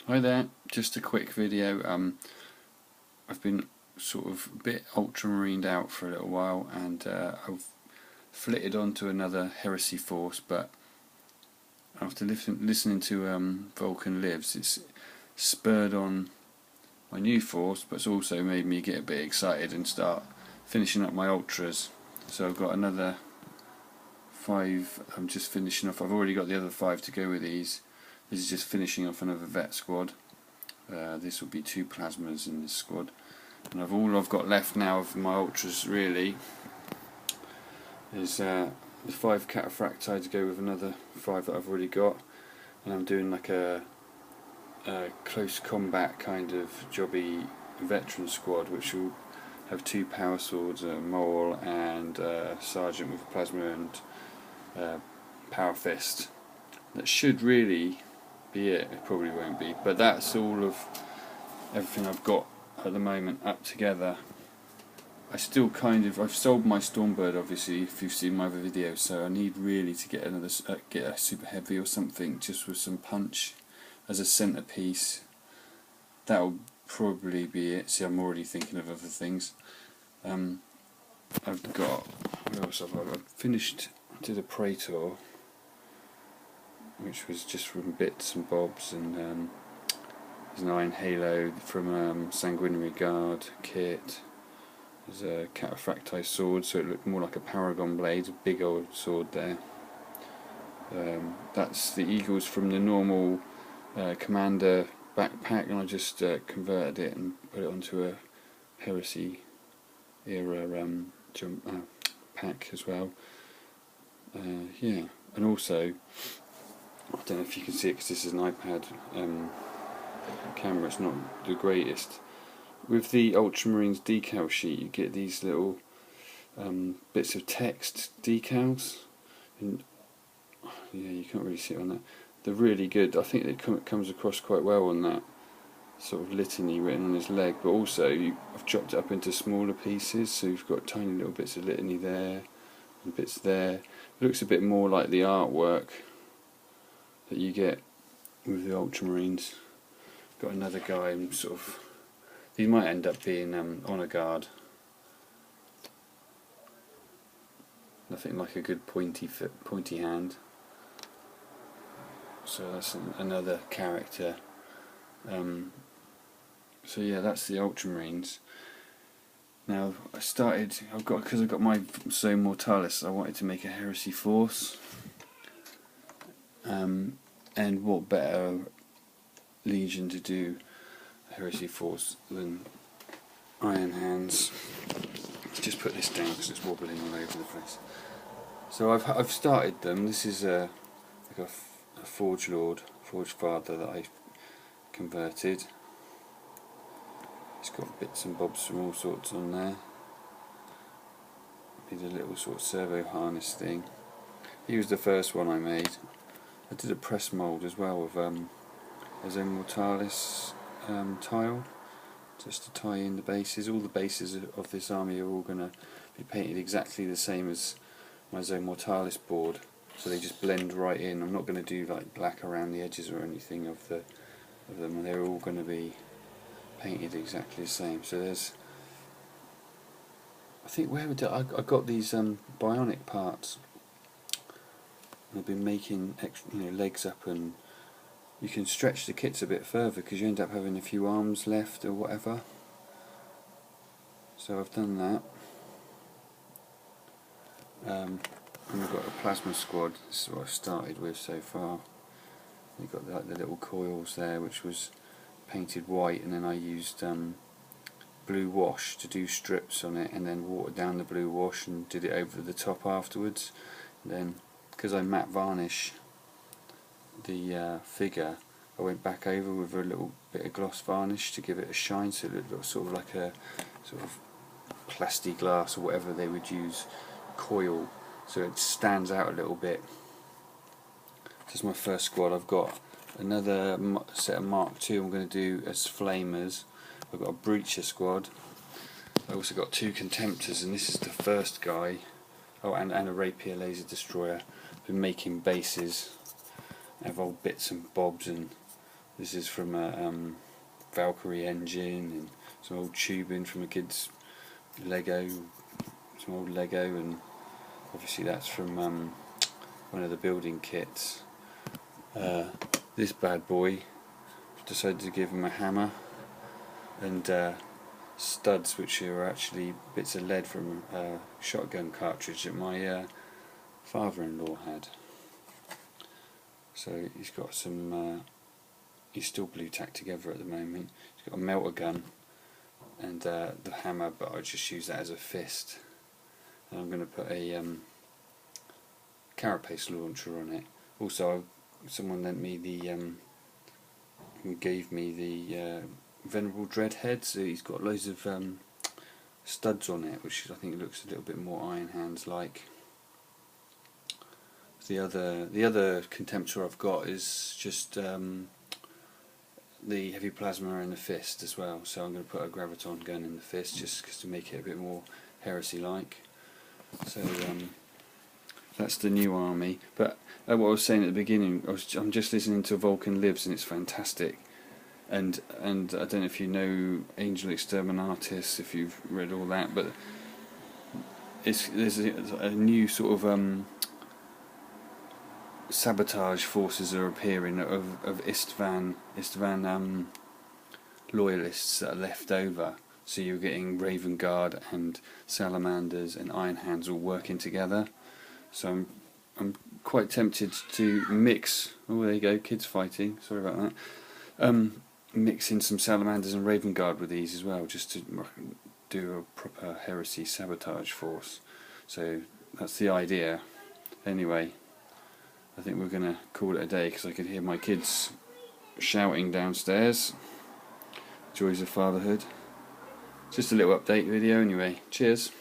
Hi there, just a quick video. I've been sort of a bit ultramarined out for a little while, and I've flitted onto another heresy force, but after listening to Vulcan Lives, it's spurred on my new force, but it's also made me get a bit excited and start finishing up my ultras. So I've got another 5 I'm just finishing off. I've already got the other 5 to go with these. This is just finishing off another vet squad. This will be 2 plasmas in this squad, and all I've got left now of my ultras really is the 5 cataphracti to go with another 5 that I've already got, and I'm doing like a close combat kind of jobby veteran squad, which will have 2 power swords, a mole and a sergeant with a plasma and power fist. That should really be it. It probably won't be, but that's all of everything I've got at the moment up together. I've sold my Stormbird, obviously, if you've seen my other videos, so I need really to get get a super heavy or something just with some punch as a centerpiece. That'll probably be it. See, I'm already thinking of other things. I've got, what else have I got? I did a Praetor, which was just from bits and bobs, and there's an Iron Halo from Sanguinary Guard kit. There's a cataphracti sword, so it looked more like a Paragon blade, a big old sword there. That's the Eagles from the normal Commander backpack, and I just converted it and put it onto a Heresy era pack as well. Yeah, and also, I don't know if you can see it because this is an iPad camera, it's not the greatest. With the Ultramarines decal sheet, you get these little bits of text decals, and yeah, you can't really see it on that. They're really good. I think it comes across quite well on that sort of litany written on his leg, but also I've chopped it up into smaller pieces, so you've got tiny little bits of litany there and bits there. It looks a bit more like the artwork that you get with the Ultramarines. Got another guy, and sort of, these might end up being honour guard. Nothing like a good pointy hand. So that's another character. So yeah, that's the Ultramarines. Now because I've got my Zone Mortalis, I wanted to make a Heresy Force. And what better legion to do a Heresy Force than Iron Hands? Let's just put this down because it's wobbling all over the place. So I've started them. This is like a Forge Lord, Forge Father that I converted. It's got bits and bobs from all sorts on there. Did a little sort of servo harness thing. He was the first one I made. I did a press mould as well with a Zone Mortalis tile, just to tie in the bases. All the bases of this army are all going to be painted exactly the same as my Zone Mortalis board, so they just blend right in. I'm not going to do like black around the edges or anything of them. They're all going to be painted exactly the same. So there's, I think, I got these bionic parts. I've been making legs up, and you can stretch the kits a bit further because you end up having a few arms left or whatever. So I've done that. And we've got a plasma squad. This is what I've started with so far. You've got the little coils there, which was painted white, and then I used blue wash to do strips on it, and then watered down the blue wash and did it over the top afterwards. And then, because I matte varnish the figure, I went back over with a little bit of gloss varnish to give it a shine, so it looked sort of like a sort of plastiglass or whatever they would use coil, so it stands out a little bit. This is my first squad. I've got another set of Mark II I'm going to do as flamers. I've got a Breacher squad. I've also got 2 Contemptors, and this is the first guy. Oh, and a Rapier laser destroyer. Been making bases. I have old bits and bobs and This is from a Valkyrie engine and some old tubing from a kid's Lego, some old Lego, and obviously that's from one of the building kits. This bad boy, decided to give him a hammer and studs, which are actually bits of lead from a shotgun cartridge that my father-in-law had. So he's got some, he's still blue tacked together at the moment. He's got a melter gun and the hammer, but I just use that as a fist. And I'm going to put a carapace launcher on it. Also, someone lent me gave me the Venerable Dread head, so he's got loads of studs on it, which I think looks a little bit more Iron Hands like. The other Contemptor I've got is just the heavy plasma in the fist as well, so I'm going to put a graviton gun in the fist just to make it a bit more heresy like. So that's the new army. But what I was saying at the beginning, I'm just listening to Vulcan Lives, and it's fantastic. And I don't know if you know Angel Exterminatus, if you've read all that, but there's a new sort of sabotage forces are appearing of Istvan loyalists that are left over. So you're getting Raven Guard and Salamanders and Iron Hands all working together. So I'm quite tempted to mix. Oh, there you go, kids fighting. Sorry about that. Mix in some Salamanders and Raven Guard with these as well, just to do a proper heresy sabotage force. So that's the idea. Anyway, I think we're going to call it a day because I can hear my kids shouting downstairs. Joys of fatherhood. Just a little update video anyway. Cheers.